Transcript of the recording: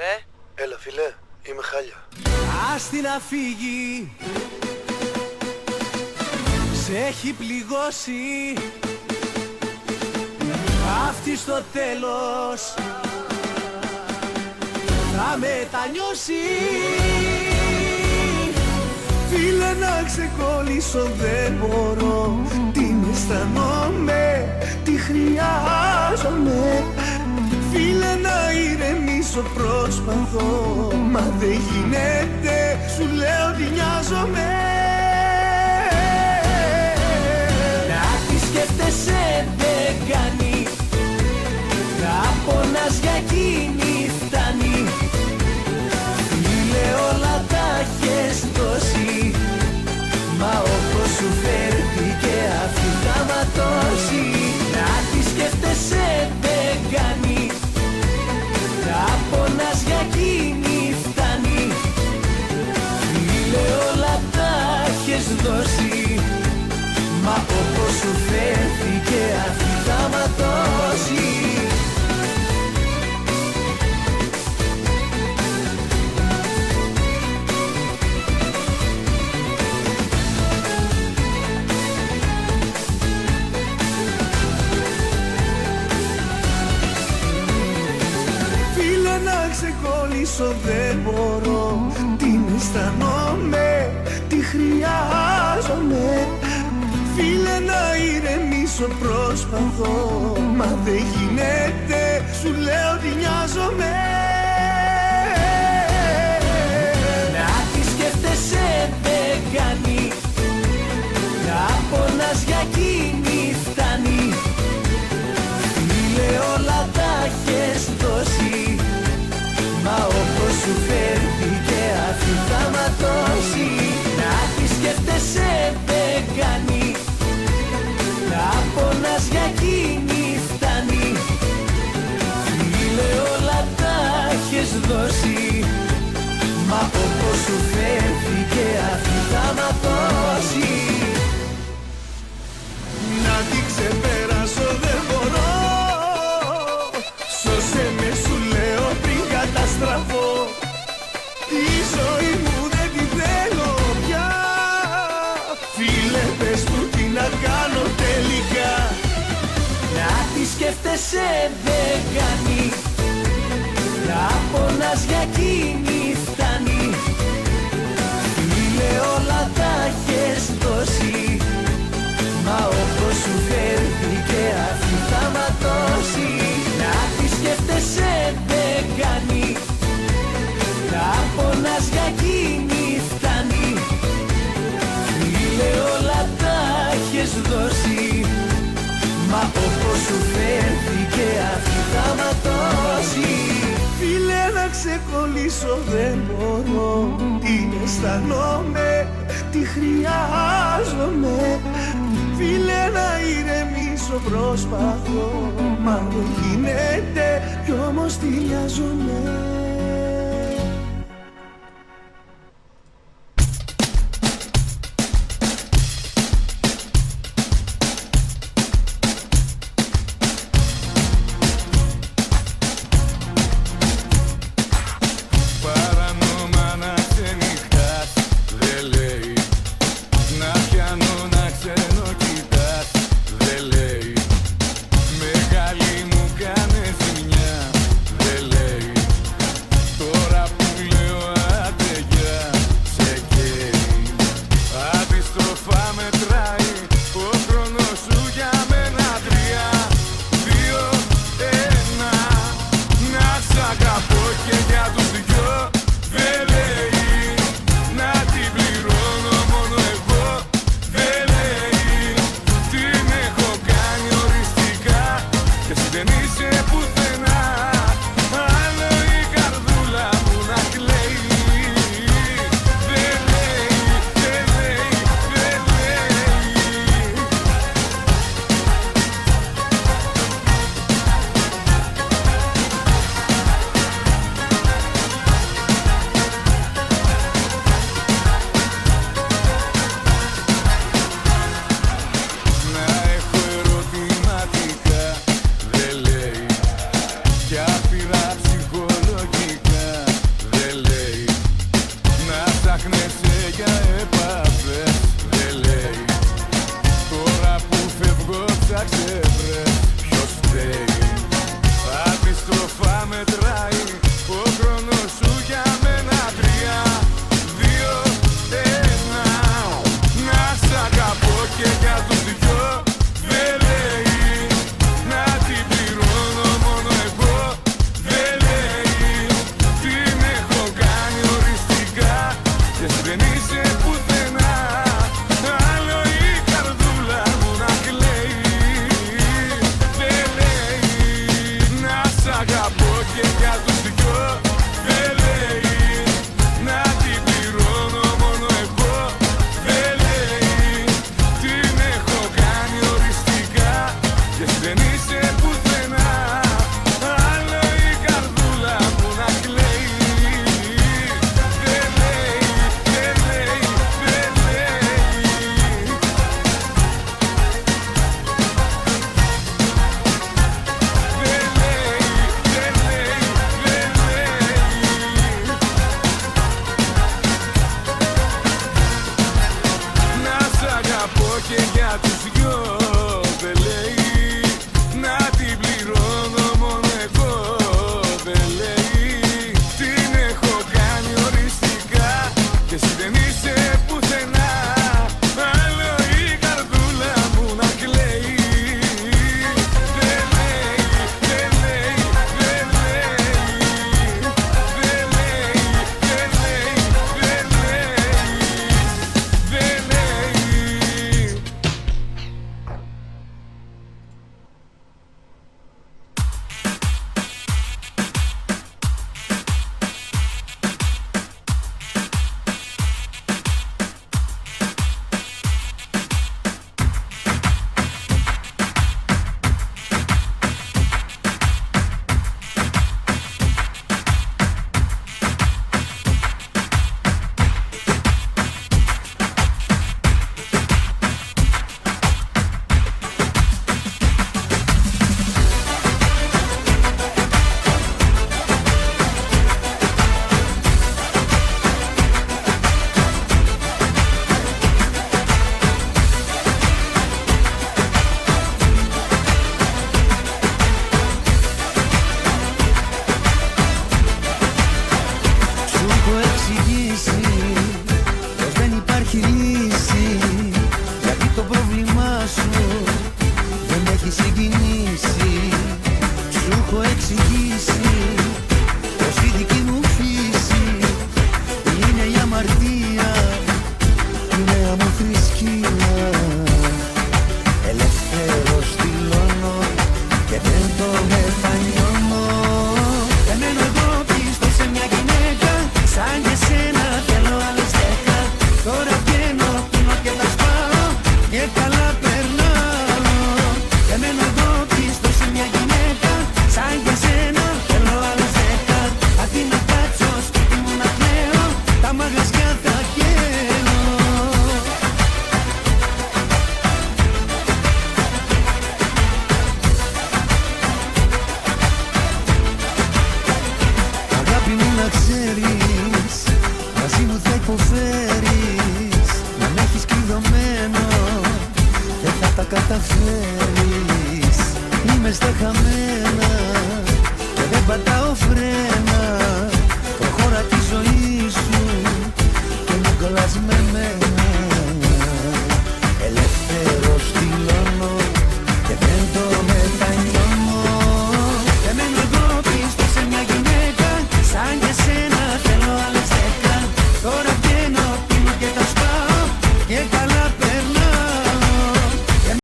Ναι. Έλα φίλε, είμαι χάλια. Άστη να φύγει, σε έχει πληγώσει αυτή στο τέλος θα μετανιώσει. Φίλε να ξεκολλήσω δεν μπορώ, την αισθανόμαι, τη χρειάζομαι. Φίλε να ηρεμήσω προσπαθώ, μα δεν γίνεται, σου λέω τι νοιάζομαι. Να τη σκέφτεσαι δεν κάνει, να πονάς για εκείνη φτάνει. Φίλε όλα τα έχεις δώσει, μα όπως σου φέρθηκε αυτή θα ματώσει. Να τη σκέφτεσαι δεν κάνει, να πονάς για εκείνη φτάνει. Φίλε όλα τα έχεις δώσει, μα όπως σου φέρθηκε αυτή θα ματώσει. Ξεκολλήσω δεν μπορώ, την αισθανόμαι, τη χρειάζομαι. Φίλε να ηρεμήσω προσπαθώ, μα δεν γίνεται, σου λέω τι νοιάζομαι. Να τη σκέφτεσαι δεν κάνει, να πονάς για εκείνη φτάνει. Φίλε όλα τα έχεις δώσει, μα όπως σου φέρθηκε αυτή θα ματώσει. Να τη σκέφτεσαι δεν κάνει, να πονάς για εκείνη φτάνει. Φίλε όλα τα έχεις δώσει, μα όπως σου φέρθηκε αυτή θα ματώσει. Να την ξεπεράσω δεν μπορώ, σώσε με σου λέω πριν καταστραφώ. Η ζωή μου δεν τη θέλω πια. Φίλε πες μου τι να κάνω τελικά. Να τη σκέφτεσαι δεν κάνει, να πονάς για εκείνη φτάνει. Φίλε όλα τα έχεις δώσει, μα όπως σου φέρθηκε αυτή θα ματώσει. Να τη σκέφτεσαι δεν κάνει, να πονάς για εκείνη φτάνει. Φίλε όλα τα έχεις δώσει, μα όπως σου φέρθηκε αυτή θα ματώσει. Φίλε να ξεκολλήσω δεν μπορώ, την αισθανόμαι, τη χρειάζομαι. Φίλε να ηρεμήσω προσπαθώ, μα δεν γίνεται, κι όμως τι νοιάζομαι. έχω εξηγήσει πως η δική μου φύση είναι η αμαρτία, η νέα μου θρησκεία. Ελεύθερος δηλώνω και δεν το μετανιώνω. Εμένω εγώ πίσω σε μια γυναίκα, σαν και σένα θέλω άλλες 10. Τώρα βγαίνω, πίνω και τα σπάω και καλά περνάω. Εμένω εγώ πίσω σε μια γυναίκα, σαν και σένα θέλω άλλες 10. Αντί να κάτσω σπίτι μου να κλαίω, τα μαγαζιά θα καίω. Αγάπη μου να ξέρεις, μαζί μου θα υποφέρεις. Να με έχεις κλειδωμένο, δεν θα τα καταφέρεις. Είμαι στα χαμένα και δεν πατάω φρένο.